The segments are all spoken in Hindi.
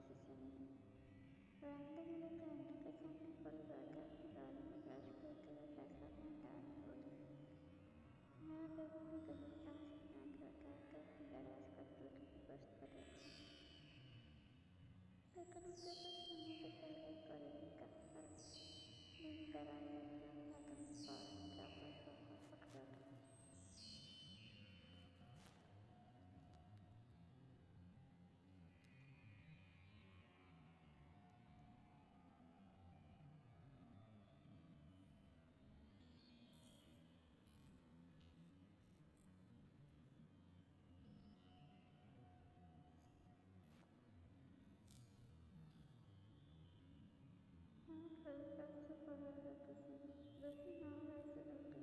किसी से नहीं। बरामदे में लेकर आईने के सामने खड़ी बैठकर अपनी गाड़ी में गैस लेते हुए फैसला करने डाली बोली, मेरा बेबी ने गहरी सांस में आंखें उठाकर अपनी दराज करतूत की बस्त पर रखा। लेकिन उनके कुछ सुनने से पहले परी ने कहा, धीमी दराज लेते हुए हाथों में फौरन चाकू चौका पकड़ा था। से पढ़ा जाती थी, लेकिन ना वैसे रोटी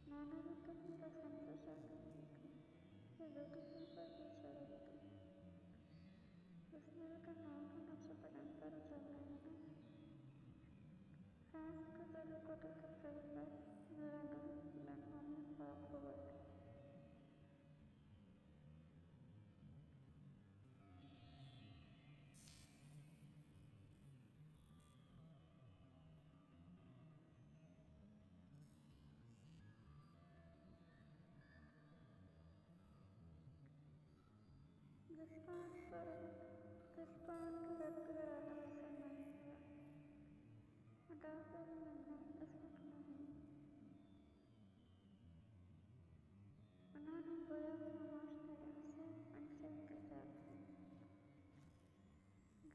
नाना ने तो मेरा संतोष आकर देखा, ये रोटी तुम पर पीछे रखती उसने भी नाव के नक्शे बदन पर उतर रहे हैं। सांस के जगह को देखकर कई बार मेरा दिल लम्हा में साफ हो गया। जिस पान की व्यक्ति कराना पसंद नहीं हुआ, डॉक्टर मिलना इसमें नहीं। उन्होंने बोला खामोश नजर से उनसे इंतजार किया,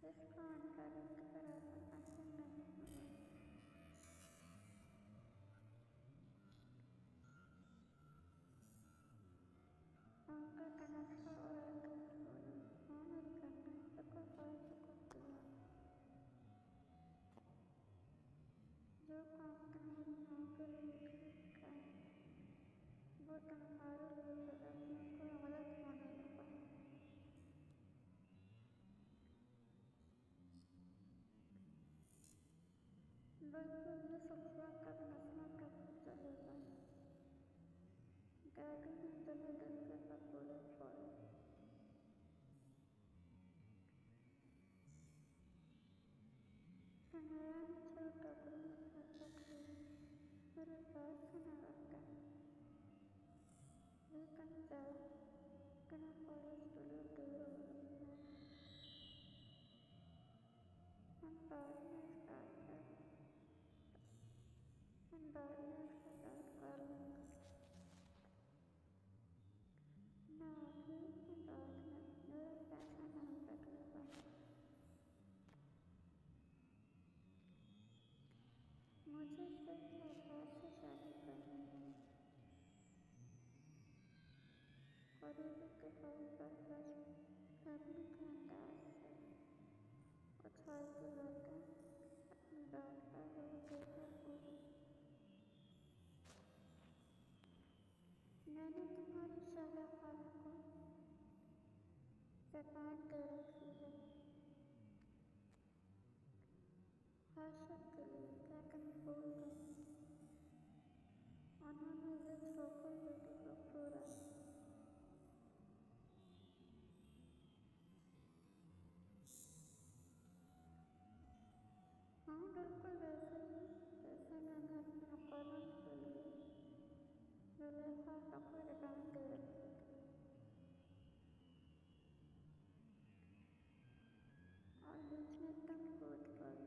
जिसको उनका व्यक्त कराना पसंद नहीं हुआ। उनका तनख्वाह और आकर बोला, हाँ मेरी कन्या, सबको कॉल से कुछ दिया जो काम तुम्हारी माँ के लिए ठीक है, वो तुम्हारे लिए बदलने को गलत होने लगा। बिल्कुल ये सिलसिला कब नस्लों तक चलेगा। डैडी ने दिल के साथ बोले फौरन, सुनैया ने सिर टकरी में झटक लिया, मेरी बात सुना रखता है, लेकिन जाओ, तुम्हें कॉलेज के लिए देर हो रही है, हम बाद में इसका बात कर लेंगे। ना अभी न बाद में, मेरा फैसला नहीं बदलेगा। मुझे सिर्फ आकाश से शादी करनी है। करीबी के कॉल पर बस करने के अंदाज से उछालती बातें अपनी बात पर जोर देकर बोली, मैंने तुम्हारी शाला खाला को जबान दे रखी है, हर्षद के लिए क्या तुम भूल गई। उन्होंने ये छोकर बेटी को पूरा हाँ बिल्कुल वैसे ही जैसे मैंने अपने मुकर्रम के लिए जुलेखा को जबान दे रखी थी, और बीच में तुम कूद पड़ी।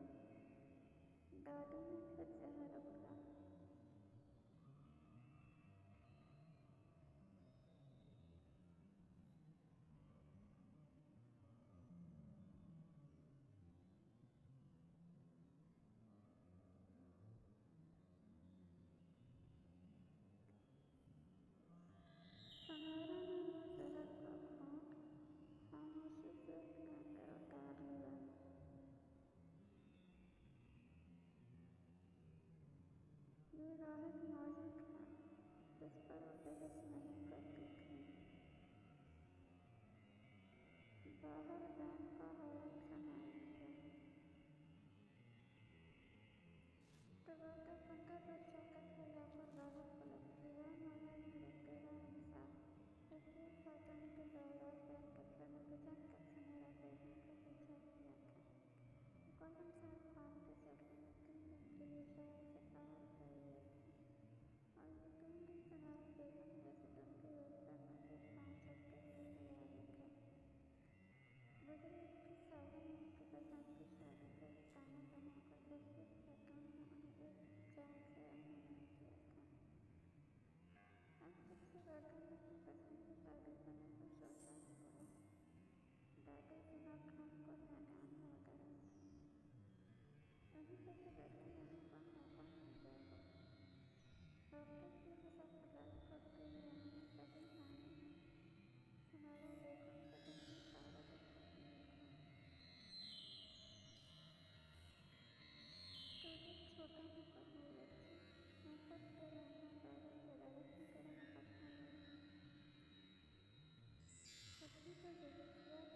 से जुड़ी फियर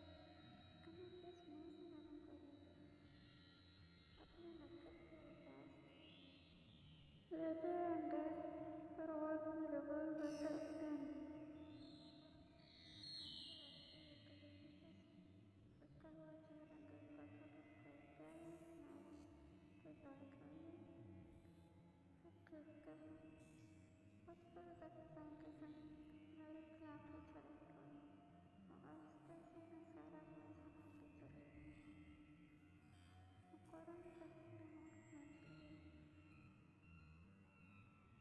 कने किस मुंह से नरम करेगी अपने नफरत के अल्फाज लेते अंदर पर what beautiful but again उसका हुआ चेहरा देखकर थोड़ा क्या है स्माइल कोई लड़का है सब ठीक है उस पर रफ्तार के संग मेरी भी आंखें चली गई आस्ते से मैं सारा हुआ संभालती चली मुकरम कहने होठ नोच लिए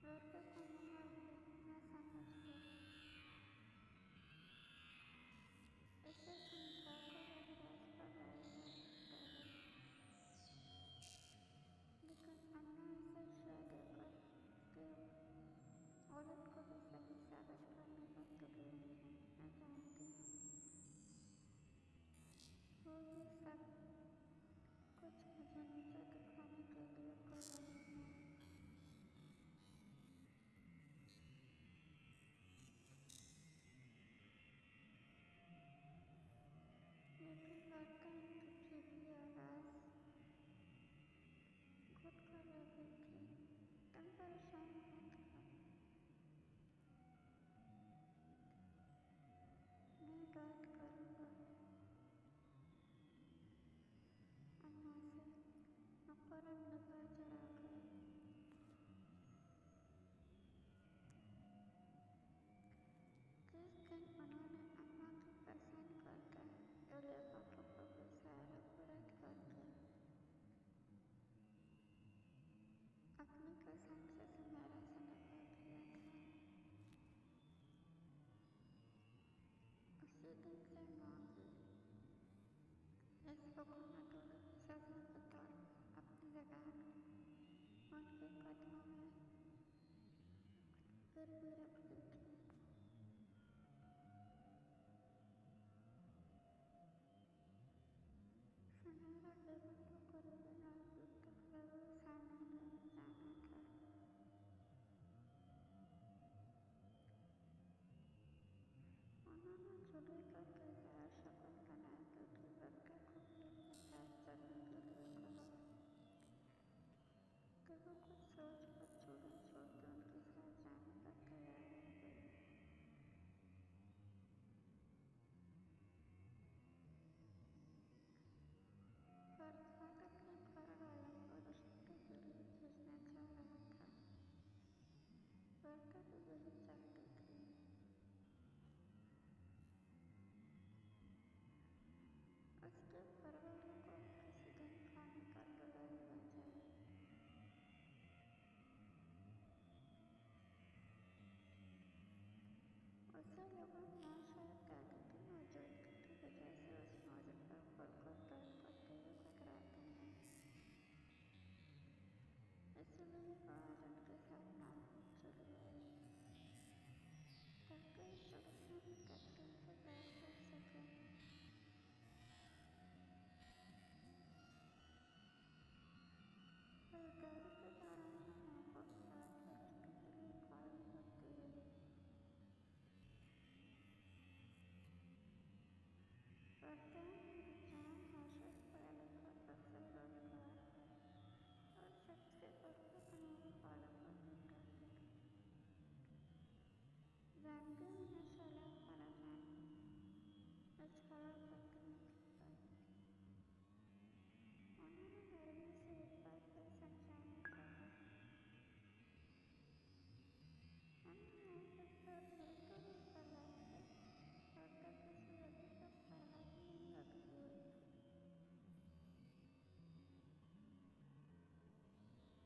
लड़के को निहार लिया मैं समझ गई इसे समझाकर वही राज पर लाई जा सकता है लेकिन अन्ना इसे श्रेय देकर उसके औरत को भी सही साबित करने पर तुली हुई है मैं जानती हूँ वो ये सब कुछ मुझे नीचे दिखाने के लिए कर रही है लेकिन लड़का की फीकी आवाज घुट कर रही थी तुम परेशान मत हो मैं बात करूँगा अन्ना से मुकरम निगाह चढ़ा कर जिस दिन उन्होंने अन्ना की पसंद करके इलिया पापा को गुस्साया व्रत करके अपनी पसंद से सुनहरा सा निभा दिया था उसी दिन से माँ की इस हुकूमत वाली सजा बतौर अपनी लगाम उनके कदमों में गिरवी रखती थी सुनहरा लेकिन तो करीबी नजदीक तक जरूर सामने लेने जाना था उन्होंने चुली पर तैयार शक्ल बनाए क्योंकि लड़के को भी अपने साथ चलने के लिए कहा कि वो कुछ सोच कर चूल्हे छोड़कर उनके साथ जाने पर तैयार हो गई फरहाद अपने घर वालों को रिश्ते के जरिए भेजना चाह रहा था लड़का भी यही चाहती थी उसके घर वालों को किसी दिन खाने पर बुला लिया जाए उसे लगा माँ शायद दादी की मौजूदगी की वजह से उस मौजूद पर खुलकर बात करते हुए घबराती हैं इसलिए आज उनके साथ मार्केट चली आई ताकि इस जुलूस में कैथरीन से बात कर सके खरीदारी के दौरान वो माँ को भी रात भर उसके लिए खड़ी होती रही फरजान मिर्जान हर्षद पढ़ा-लिखा अफसर रोजगार और सबसे बढ़कर अमीरी वालों को निकालती जानती हूँ मैं सलाह फराजान इजहार करके निकल गई उन्होंने नरमी से एक बार फिर समझाना चाहा अन्ना एक बार मिलकर इस तलाक से लड़का किसी अभी तक पैदा भी नहीं लगी हुई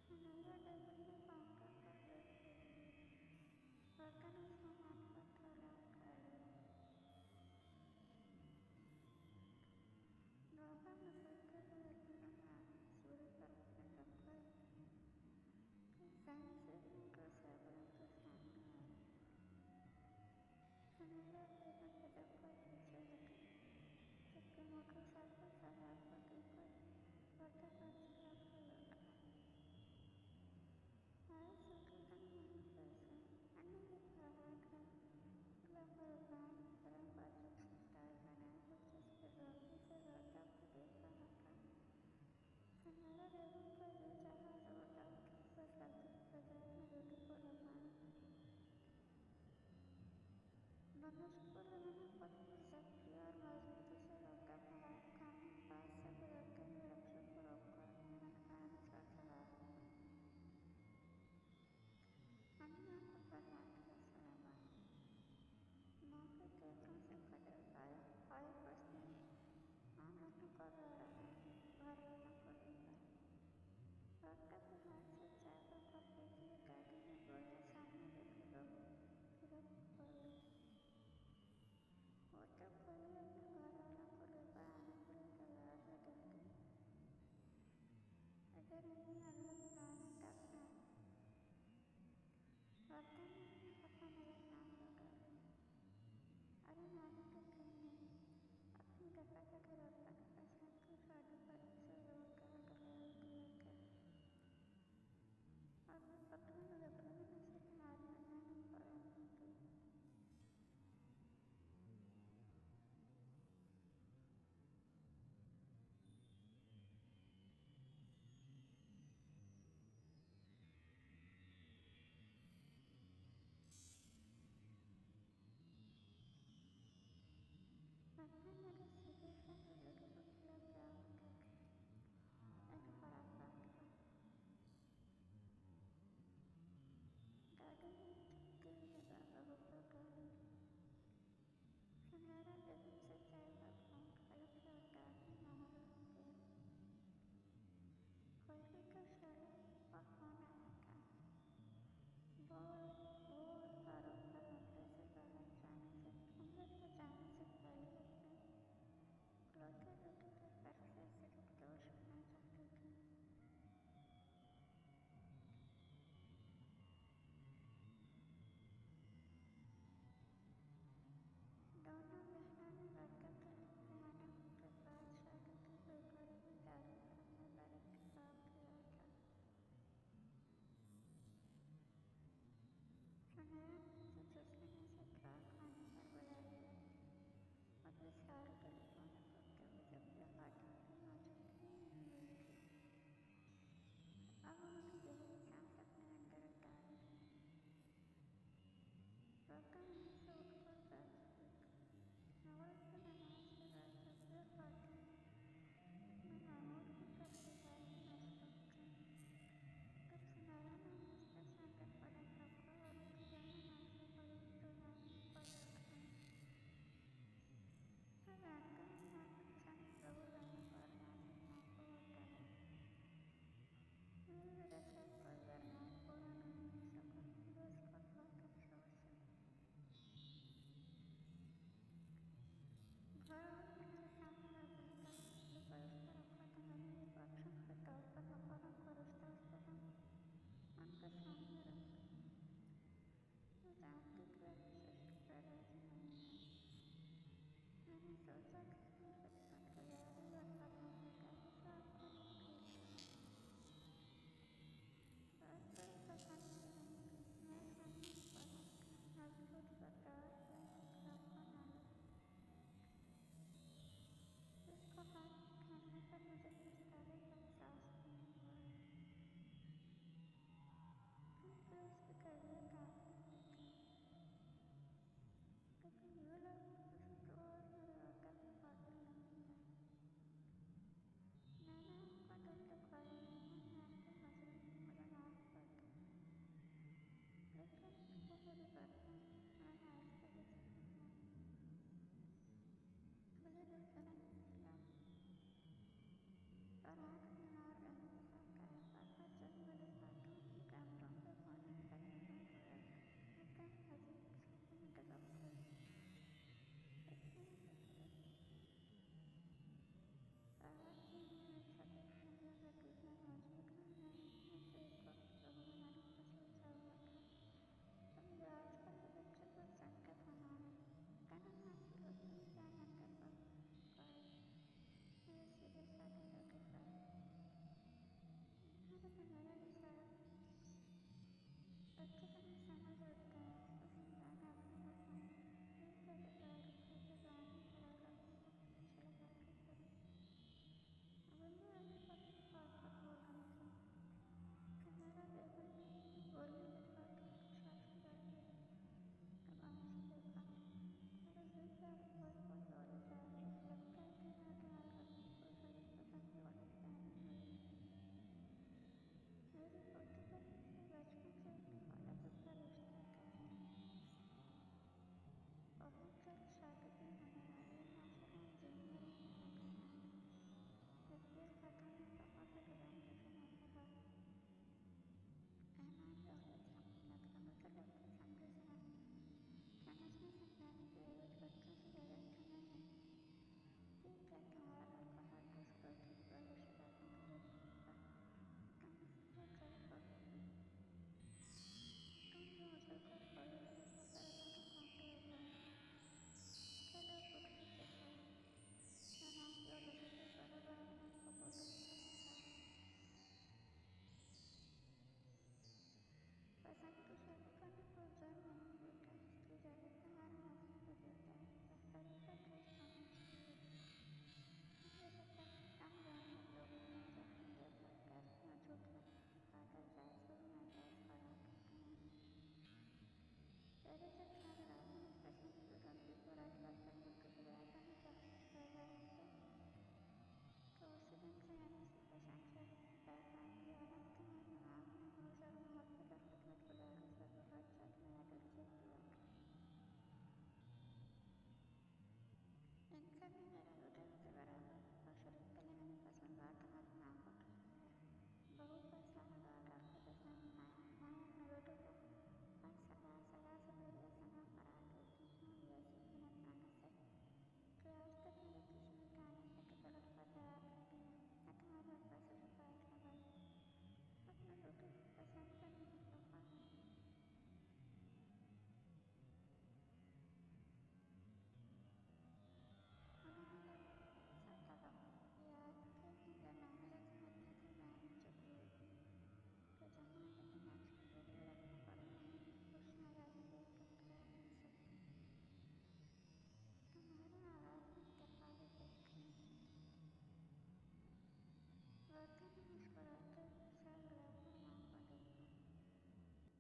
सुनहरा टेबल में काउंटर पर बैठी रही लड़का ने सामान पर थैला उठा लिया लोहा मसलते हुए अलमीरा में आगे सूर्य पर अपने रख गई कि जैनब ने दूसरे बड़ों के सामने आई सुनहरा बेगम बदक कर पीछे हटी जबकि मोटरसाइकिल सवार को देखकर लड़का पंचला कर उठा आए सुल्तान वहीं पैसे अन्य ये फरहाद है ग्लैमर गाउन रंग बाजू स्टाइल में उसको मैंने बहुत मुस्तैदी और मजबूती से रोका। मेरा कान पास से गुजरते हुए रिक्शे को रोका। मैंने कान से चलाया। अन्य आंखों पर हाथ रसा लगा। मौके के से खड़े उठाया। भाई कुछ नहीं, मैंने को रोड़ा नहीं, घर वालों को लेकर रोकते हुए हाथ से चाय का कप लेके गाड़ी में बोला, सामने बैठे लोग फिर बोले। वो तो बोली अपने घर वालों को लेकर आने के लिए तैयार है डैडी। अगर इन्हीं अल्लाह बुलाने तक ना रोते ने अपना मेरा नाम लगा लिया। अरे नानी को क्यों नहीं, अपनी दफा तक अपने पसंद की शादी करने से जोर कर गले लेकर और मैं पकड़ने लगी। मैंने सिर्फ मारना नहीं पड़ने की। अपने मेरे सीधे से जिंदगी को खिला क्या होता था। एक खराब बात था। दादी ने थकते हुए बाबा को पकड़ी। सुनहरा एकदम से चाय का घूंट पलक से उतार के नहा गया। खोलने का साले और फोन आया था। वो और फारूक का कमरे से जाने से पहले अपने इकलौते बेटे के फैसले से निर्दोष होना चाहते थे। दोनों बहनों ने वादा कर महीनों के बाद शादी की बेघरे में दारू करने का इत्तेफाक किया था। सुनहरा ने मुझे चूसने से चाय खाने पर बुला लिया। मुझे सारे गले पौने करते हुए जब मेरे हाथों की मौजूदगी में हुई थी। अब उन्होंने गहरी सांस अपने अंदर उतारी। रोका वहीं से उठकर बैठ गई। नवाज की नमाज के बाद सभी खातून अपने मामूल की तस्वीरें में मसरूफ थीं। जब सुनहरा नमाज के सामने खड़े होकर और उनकी दोनों आंखें बड़ी दुल्हनियों को देख रही, मैं जान गई नाजुक चंद प्रभु बहनों और नाजुक माँ को होता है। मेरी वजह से कोई अरमान पूरा नहीं हो सका। मुझे इसका बहुत अफसोस है। घर और के सामने रखा तस्वीर पर इस पर रखा था। मैंने एक ऑप्शन के तौर पर नौकरों को रिश्ता उनके सामने रख दिया। मैं जानती थी अभी सिस्टर राजी नहीं है। मैंने सोचा कि अपनी खिदमत की तैयारी और फरमाने दादी साहब को नहीं भेजा। बात बड़ी पसंद की रहेंगी। मैं जमीन पर अपने मजबूत सरदार का इंतखाब बनाया। उसको हाथ में उठाने पर मुझे पछतावे का एहसास नहीं हुआ, क्योंकि उसकी तरबियत काफी नहीं थी। लेकिन यूँ लगा जैसे तो और मेरे वाक़ा के काबिल नहीं है। मैंने उसको दिल दुखाया नहीं है। मैं अपनी मजलूमी मुझे माफ कर दो। लेकिन उसको मेरी बातें मैंने आज कभी सुनी नहीं। मुझे दिल से नहीं निकला। और आँख